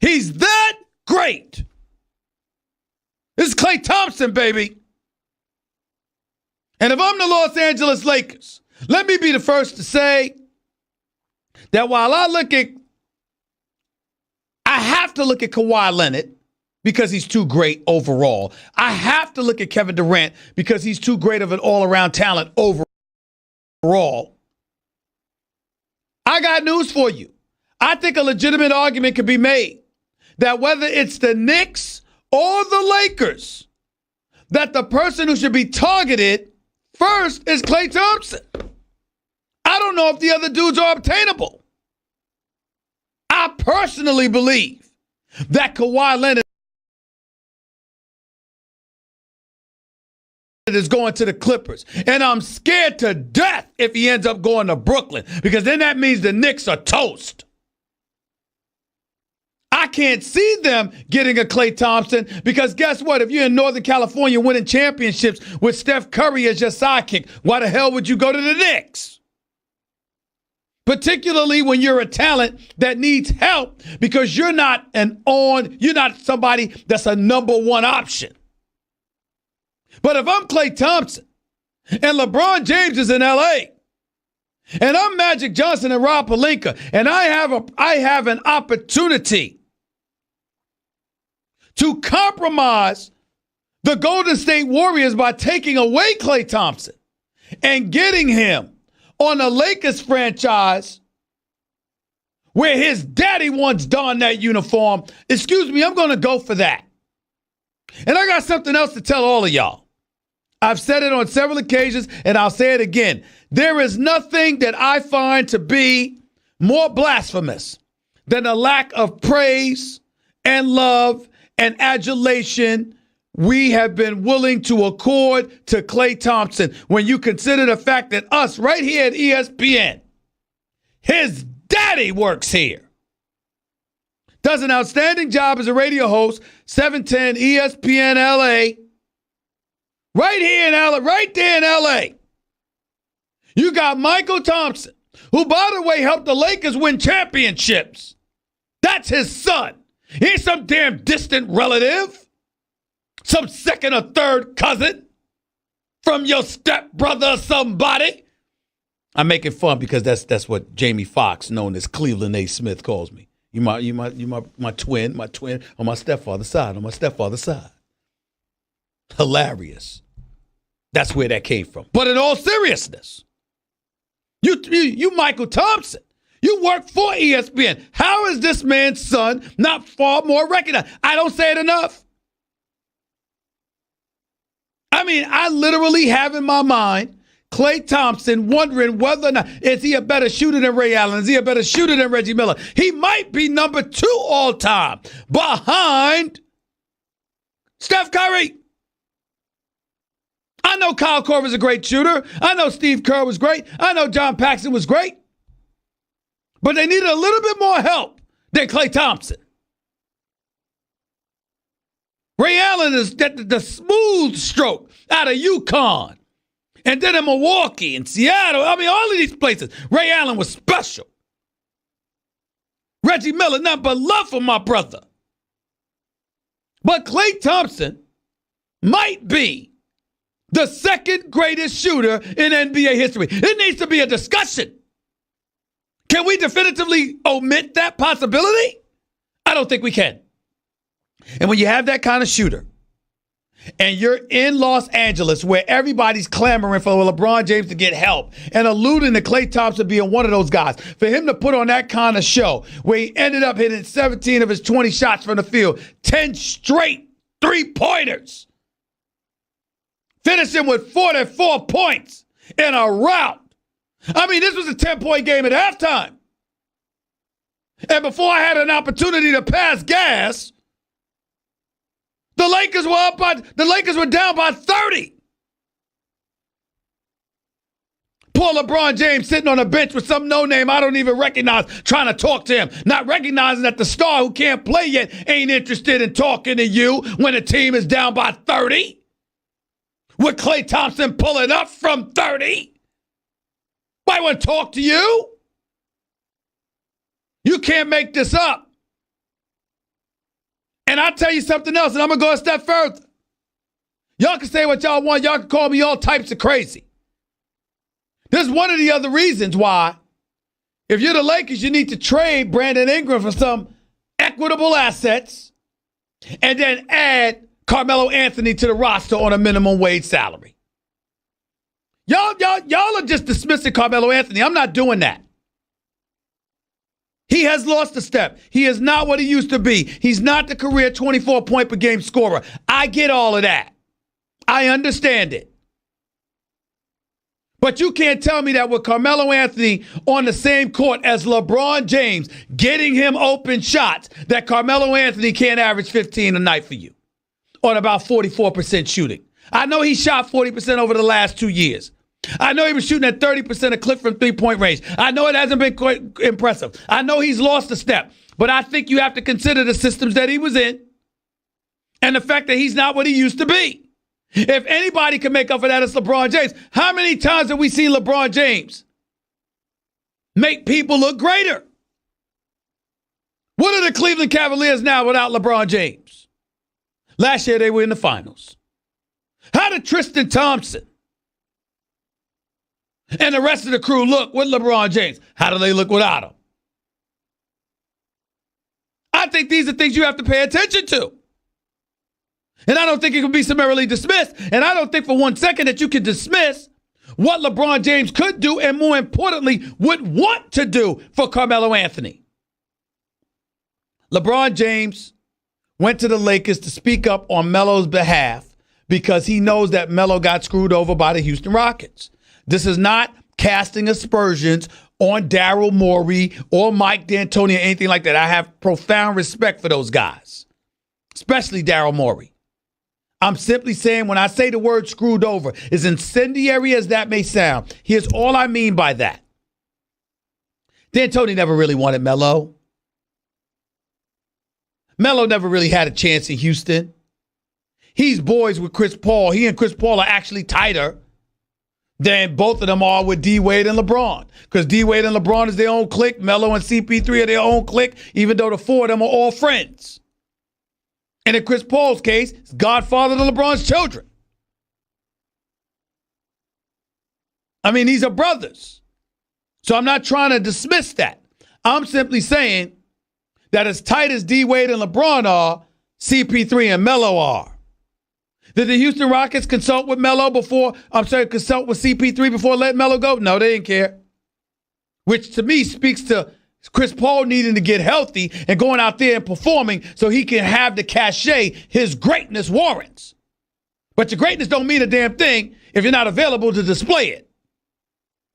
He's that great. This is Klay Thompson, baby. And if I'm the Los Angeles Lakers, let me be the first to say that while I have to look at Kawhi Leonard because he's too great overall. I have to look at Kevin Durant because he's too great of an all-around talent overall. I got news for you. I think a legitimate argument could be made that whether it's the Knicks or the Lakers, that the person who should be targeted first is Klay Thompson. I don't know if the other dudes are obtainable. I personally believe that Kawhi Leonard is going to the Clippers. And I'm scared to death if he ends up going to Brooklyn, because then that means the Knicks are toast. I can't see them getting a Klay Thompson because guess what? If you're in Northern California winning championships with Steph Curry as your sidekick, why the hell would you go to the Knicks? Particularly when you're a talent that needs help because you're not somebody that's a number one option. But if I'm Klay Thompson and LeBron James is in L.A., and I'm Magic Johnson and Rob Pelinka, and I have an opportunity to compromise the Golden State Warriors by taking away Klay Thompson and getting him on a Lakers franchise where his daddy once donned that uniform, I'm going to go for that. And I got something else to tell all of y'all. I've said it on several occasions, and I'll say it again. There is nothing that I find to be more blasphemous than a lack of praise and love and adulation we have been willing to accord to Klay Thompson when you consider the fact that us right here at ESPN, his daddy works here. Does an outstanding job as a radio host, 710 ESPN LA. Right here in LA, right there in LA. You got Michael Thompson, who, by the way, helped the Lakers win championships. That's his son. He ain't some damn distant relative, some second or third cousin from your stepbrother or somebody. I'm making fun because that's what Jamie Foxx, known as Cleveland A. Smith, calls me. You my twin on my stepfather's side. Hilarious. That's where that came from. But in all seriousness, you Michael Thompson, you work for ESPN. How is this man's son not far more recognized? I don't say it enough. I mean, I literally have in my mind Klay Thompson wondering whether or not, is he a better shooter than Ray Allen? Is he a better shooter than Reggie Miller? He might be number 2 all time behind Steph Curry. I know Kyle Korver's a great shooter. I know Steve Kerr was great. I know John Paxson was great. But they needed a little bit more help than Klay Thompson. Ray Allen is the smooth stroke out of UConn. And then in Milwaukee and Seattle. I mean, all of these places. Ray Allen was special. Reggie Miller, nothing but love for my brother. But Klay Thompson might be the second greatest shooter in NBA history. It needs to be a discussion. Can we definitively omit that possibility? I don't think we can. And when you have that kind of shooter, and you're in Los Angeles where everybody's clamoring for LeBron James to get help and alluding to Klay Thompson being one of those guys, for him to put on that kind of show where he ended up hitting 17 of his 20 shots from the field, 10 straight three-pointers, finishing with 44 points in a rout. I mean, this was a 10-point game at halftime. And before I had an opportunity to pass gas, the Lakers were down by 30. Poor LeBron James sitting on a bench with some no-name I don't even recognize trying to talk to him. Not recognizing that the star who can't play yet ain't interested in talking to you when the team is down by 30. With Klay Thompson pulling up from 30. Why want to talk to you? You can't make this up. And I'll tell you something else, and I'm going to go a step further. Y'all can say what y'all want. Y'all can call me all types of crazy. This is one of the other reasons why, if you're the Lakers, you need to trade Brandon Ingram for some equitable assets and then add Carmelo Anthony to the roster on a minimum wage salary. Y'all are just dismissing Carmelo Anthony. I'm not doing that. He has lost a step. He is not what he used to be. He's not the career 24-point per game scorer. I get all of that. I understand it. But you can't tell me that with Carmelo Anthony on the same court as LeBron James, getting him open shots, that Carmelo Anthony can't average 15 a night for you on about 44% shooting. I know he shot 40% over the last 2 years. I know he was shooting at 30% a clip from three-point range. I know it hasn't been quite impressive. I know he's lost a step. But I think you have to consider the systems that he was in and the fact that he's not what he used to be. If anybody can make up for that, it's LeBron James. How many times have we seen LeBron James make people look greater? What are the Cleveland Cavaliers now without LeBron James? Last year they were in the finals. How did Tristan Thompson and the rest of the crew look with LeBron James? How do they look without him? I think these are things you have to pay attention to. And I don't think it can be summarily dismissed. And I don't think for 1 second that you can dismiss what LeBron James could do and, more importantly, would want to do for Carmelo Anthony. LeBron James went to the Lakers to speak up on Melo's behalf because he knows that Melo got screwed over by the Houston Rockets. This is not casting aspersions on Daryl Morey or Mike D'Antoni or anything like that. I have profound respect for those guys, especially Daryl Morey. I'm simply saying when I say the word screwed over, as incendiary as that may sound, here's all I mean by that. D'Antoni never really wanted Melo. Melo never really had a chance in Houston. He's boys with Chris Paul. He and Chris Paul are actually tighter than both of them are with D-Wade and LeBron. Because D-Wade and LeBron is their own clique. Melo and CP3 are their own clique, even though the four of them are all friends. And in Chris Paul's case, it's godfather to LeBron's children. I mean, these are brothers. So I'm not trying to dismiss that. I'm simply saying that as tight as D-Wade and LeBron are, CP3 and Melo are. Did the Houston Rockets consult with consult with CP3 before letting Melo go? No, they didn't care. Which to me speaks to Chris Paul needing to get healthy and going out there and performing so he can have the cachet his greatness warrants. But your greatness don't mean a damn thing if you're not available to display it.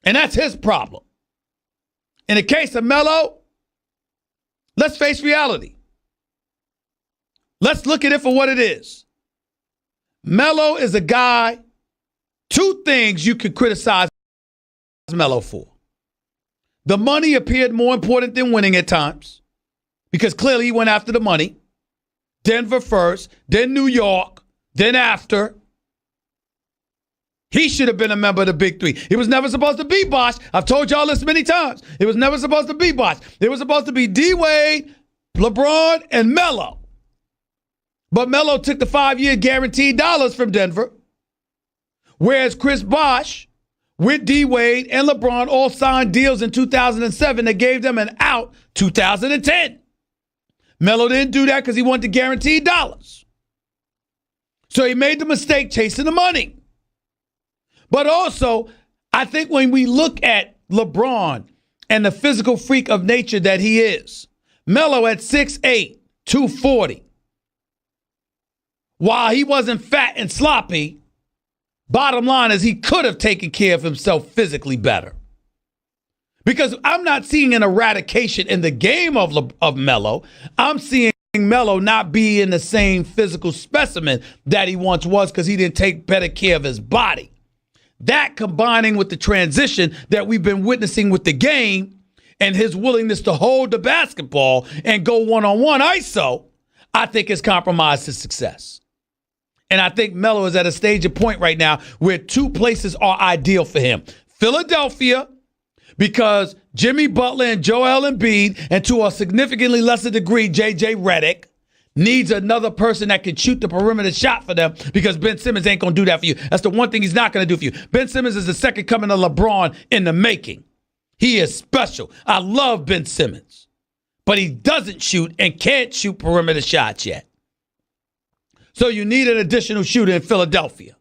And that's his problem. In the case of Melo, let's face reality. Let's look at it for what it is. Melo is a guy, two things you could criticize Melo for. The money appeared more important than winning at times because clearly he went after the money. Denver first, then New York, then after. He should have been a member of the Big Three. It was never supposed to be Bosh. I've told y'all this many times. It was never supposed to be Bosh. It was supposed to be D-Wade, LeBron, and Melo. But Melo took the 5-year guaranteed dollars from Denver, whereas Chris Bosh with D-Wade and LeBron all signed deals in 2007 that gave them an out 2010. Melo didn't do that because he wanted the guaranteed dollars. So he made the mistake chasing the money. But also, I think when we look at LeBron and the physical freak of nature that he is, Melo at 6'8", 240, while he wasn't fat and sloppy, bottom line is he could have taken care of himself physically better. Because I'm not seeing an eradication in the game of Melo. I'm seeing Melo not be in the same physical specimen that he once was because he didn't take better care of his body. That combining with the transition that we've been witnessing with the game and his willingness to hold the basketball and go one-on-one ISO, I think has compromised his success. And I think Melo is at a stage of point right now where two places are ideal for him. Philadelphia, because Jimmy Butler and Joel Embiid, and to a significantly lesser degree, J.J. Redick, needs another person that can shoot the perimeter shot for them because Ben Simmons ain't going to do that for you. That's the one thing he's not going to do for you. Ben Simmons is the second coming of LeBron in the making. He is special. I love Ben Simmons, but he doesn't shoot and can't shoot perimeter shots yet. So you need an additional shooter in Philadelphia.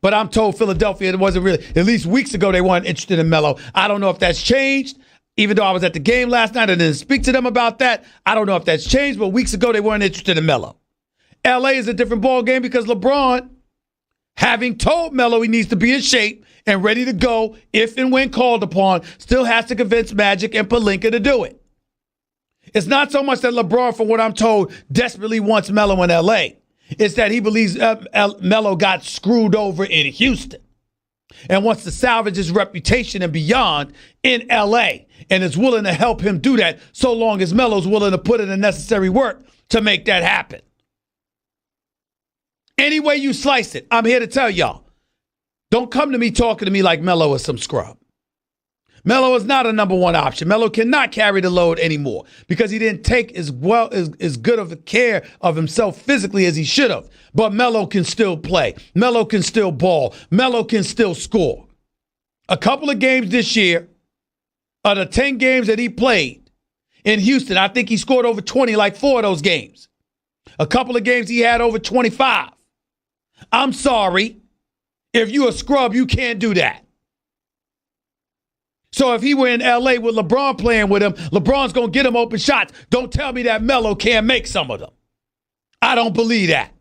But I'm told Philadelphia, it wasn't really, at least weeks ago, they weren't interested in Melo. I don't know if that's changed. Even though I was at the game last night and didn't speak to them about that, I don't know if that's changed, but weeks ago they weren't interested in Melo. LA is a different ball game because LeBron, having told Melo he needs to be in shape and ready to go if and when called upon, still has to convince Magic and Pelinka to do it. It's not so much that LeBron, from what I'm told, desperately wants Melo in LA. It's that he believes Melo got screwed over in Houston and wants to salvage his reputation and beyond in LA, and is willing to help him do that so long as Melo's willing to put in the necessary work to make that happen. Any way you slice it, I'm here to tell y'all, don't come to me talking to me like Melo is some scrub. Melo is not a number one option. Melo cannot carry the load anymore because he didn't take as good of a care of himself physically as he should have. But Melo can still play. Melo can still ball. Melo can still score. A couple of games this year, of the 10 games that he played in Houston, I think he scored over 20 like 4 of those games. A couple of games he had over 25. I'm sorry. If you a scrub, you can't do that. So if he were in L.A. with LeBron playing with him, LeBron's going to get him open shots. Don't tell me that Melo can't make some of them. I don't believe that.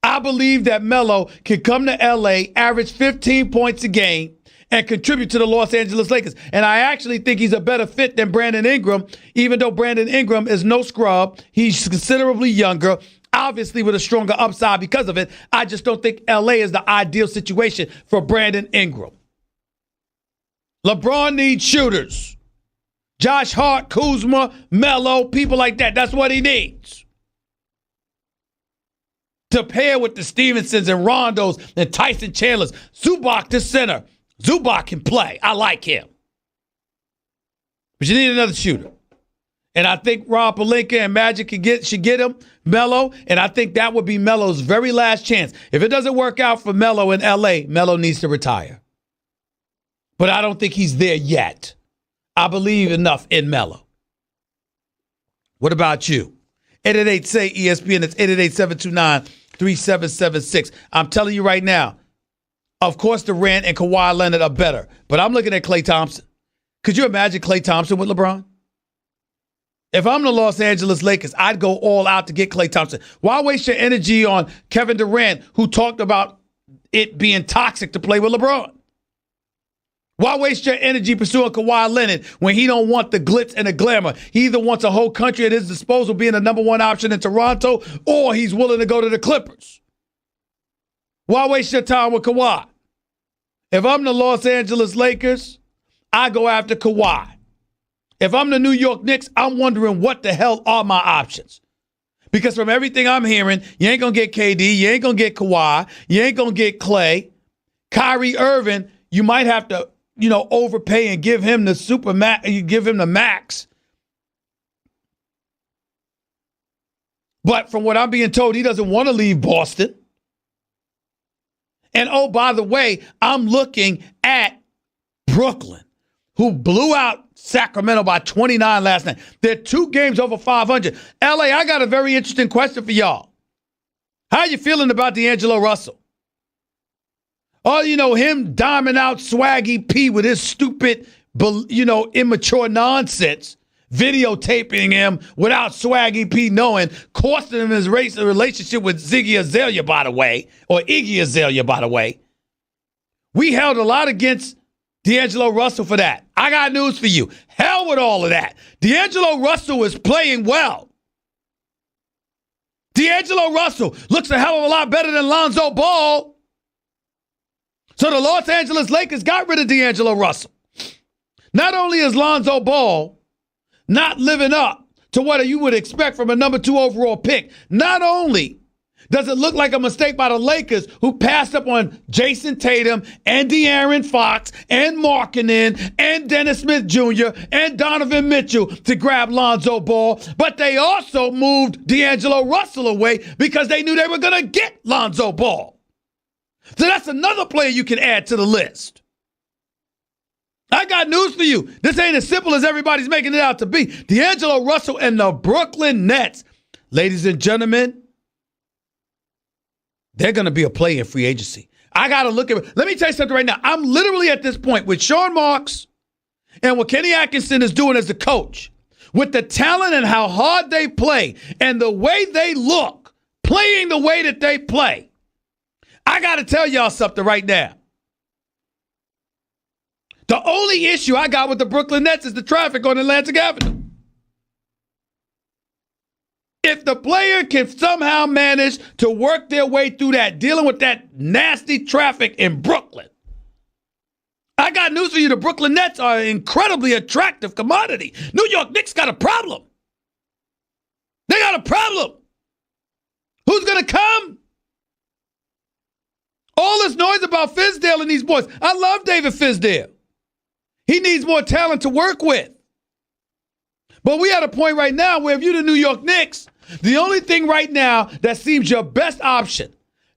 I believe that Melo can come to L.A., average 15 points a game, and contribute to the Los Angeles Lakers. And I actually think he's a better fit than Brandon Ingram, even though Brandon Ingram is no scrub. He's considerably younger, obviously with a stronger upside because of it. I just don't think L.A. is the ideal situation for Brandon Ingram. LeBron needs shooters. Josh Hart, Kuzma, Melo, people like that. That's what he needs. To pair with the Stevensons and Rondos and Tyson Chandlers. Zubac to center. Zubac can play. I like him. But you need another shooter. And I think Rob Pelinka and Magic should get him, Melo, and I think that would be Melo's very last chance. If it doesn't work out for Melo in L.A., Melo needs to retire. But I don't think he's there yet. I believe enough in Melo. What about you? 888-SAY-ESPN. It's 888-729-3776. I'm telling you right now, of course Durant and Kawhi Leonard are better. But I'm looking at Klay Thompson. Could you imagine Klay Thompson with LeBron? If I'm the Los Angeles Lakers, I'd go all out to get Klay Thompson. Why waste your energy on Kevin Durant, who talked about it being toxic to play with LeBron? Why waste your energy pursuing Kawhi Leonard when he don't want the glitz and the glamour? He either wants a whole country at his disposal being the number one option in Toronto, or he's willing to go to the Clippers. Why waste your time with Kawhi? If I'm the Los Angeles Lakers, I go after Kawhi. If I'm the New York Knicks, I'm wondering what the hell are my options. Because from everything I'm hearing, you ain't going to get KD, you ain't going to get Kawhi, you ain't going to get Klay. Kyrie Irving, you might have to, overpay and give him the super max, you give him the max. But from what I'm being told, he doesn't want to leave Boston. And oh, by the way, I'm looking at Brooklyn, who blew out Sacramento by 29 last night. They're 2 games over 500. LA, I got a very interesting question for y'all. How you feeling about D'Angelo Russell? Oh, him diming out Swaggy P with his stupid, immature nonsense, videotaping him without Swaggy P knowing, costing him his relationship with Iggy Azalea, by the way. We held a lot against D'Angelo Russell for that. I got news for you. Hell with all of that. D'Angelo Russell is playing well. D'Angelo Russell looks a hell of a lot better than Lonzo Ball. So the Los Angeles Lakers got rid of D'Angelo Russell. Not only is Lonzo Ball not living up to what you would expect from a number 2 overall pick, not only Does it look like a mistake by the Lakers who passed up on Jason Tatum and De'Aaron Fox and Markkanen and Dennis Smith Jr. and Donovan Mitchell to grab Lonzo Ball, but they also moved D'Angelo Russell away because they knew they were going to get Lonzo Ball. So that's another player you can add to the list. I got news for you. This ain't as simple as everybody's making it out to be. D'Angelo Russell and the Brooklyn Nets, ladies and gentlemen, they're going to be a play in free agency. I got to look at it. Let me tell you something right now. I'm literally at this point with Sean Marks and what Kenny Atkinson is doing as a coach, with the talent and how hard they play and the way they look, playing the way that they play. I got to tell y'all something right now. The only issue I got with the Brooklyn Nets is the traffic on Atlantic Avenue. If the player can somehow manage to work their way through that, dealing with that nasty traffic in Brooklyn, I got news for you. The Brooklyn Nets are an incredibly attractive commodity. New York Knicks got a problem. They got a problem. Who's going to come? All this noise about Fizdale and these boys. I love David Fizdale. He needs more talent to work with. But we at a point right now where if you're the New York Knicks, the only thing right now that seems your best option,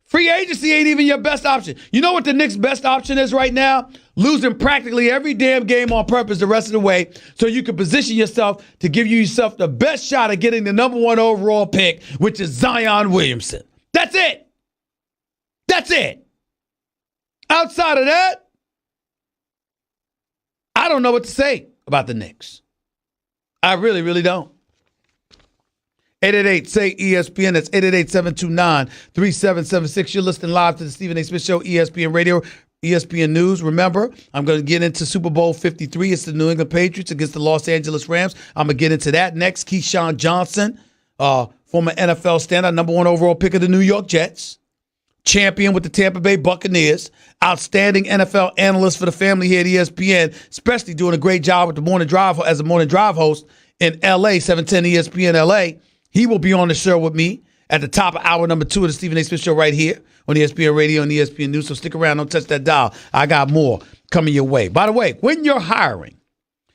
free agency ain't even your best option. You know what the Knicks' best option is right now? Losing practically every damn game on purpose the rest of the way so you can position yourself to give yourself the best shot at getting the number 1 overall pick, which is Zion Williamson. That's it. That's it. Outside of that, I don't know what to say about the Knicks. I really, really don't. 888-SAY-ESPN. That's 888-729-3776. You're listening live to the Stephen A. Smith Show, ESPN Radio, ESPN News. Remember, I'm going to get into Super Bowl 53. It's the New England Patriots against the Los Angeles Rams. I'm going to get into that next. Keyshawn Johnson, former NFL standout, number 1 overall pick of the New York Jets. Champion with the Tampa Bay Buccaneers, outstanding NFL analyst for the family here at ESPN, especially doing a great job with the morning drive as a morning drive host in LA, 710 ESPN LA. He will be on the show with me at the top of hour number 2 of the Stephen A. Smith Show right here on ESPN Radio and ESPN News. So stick around, don't touch that dial. I got more coming your way. By the way, when you're hiring,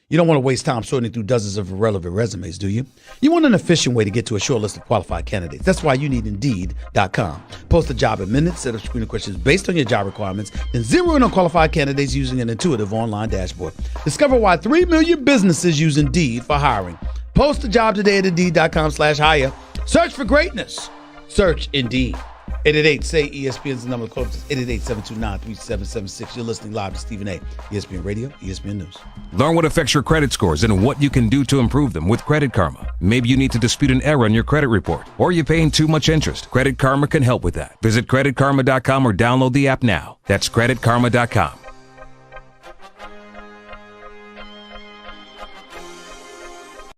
you don't want to waste time sorting through dozens of irrelevant resumes, do you? You want an efficient way to get to a short list of qualified candidates. That's why you need Indeed.com. Post a job in minutes, set up screening questions based on your job requirements, then zero in on qualified candidates using an intuitive online dashboard. Discover why 3 million businesses use Indeed for hiring. Post a job today at Indeed.com/hire. Search for greatness. Search Indeed. 888-SAY-ESPN is the number to call. 888-729-3776. You're listening live to Stephen A. ESPN Radio, ESPN News. Learn what affects your credit scores and what you can do to improve them with Credit Karma. Maybe you need to dispute an error on your credit report, or you're paying too much interest. Credit Karma can help with that. Visit creditkarma.com or download the app now. That's creditkarma.com.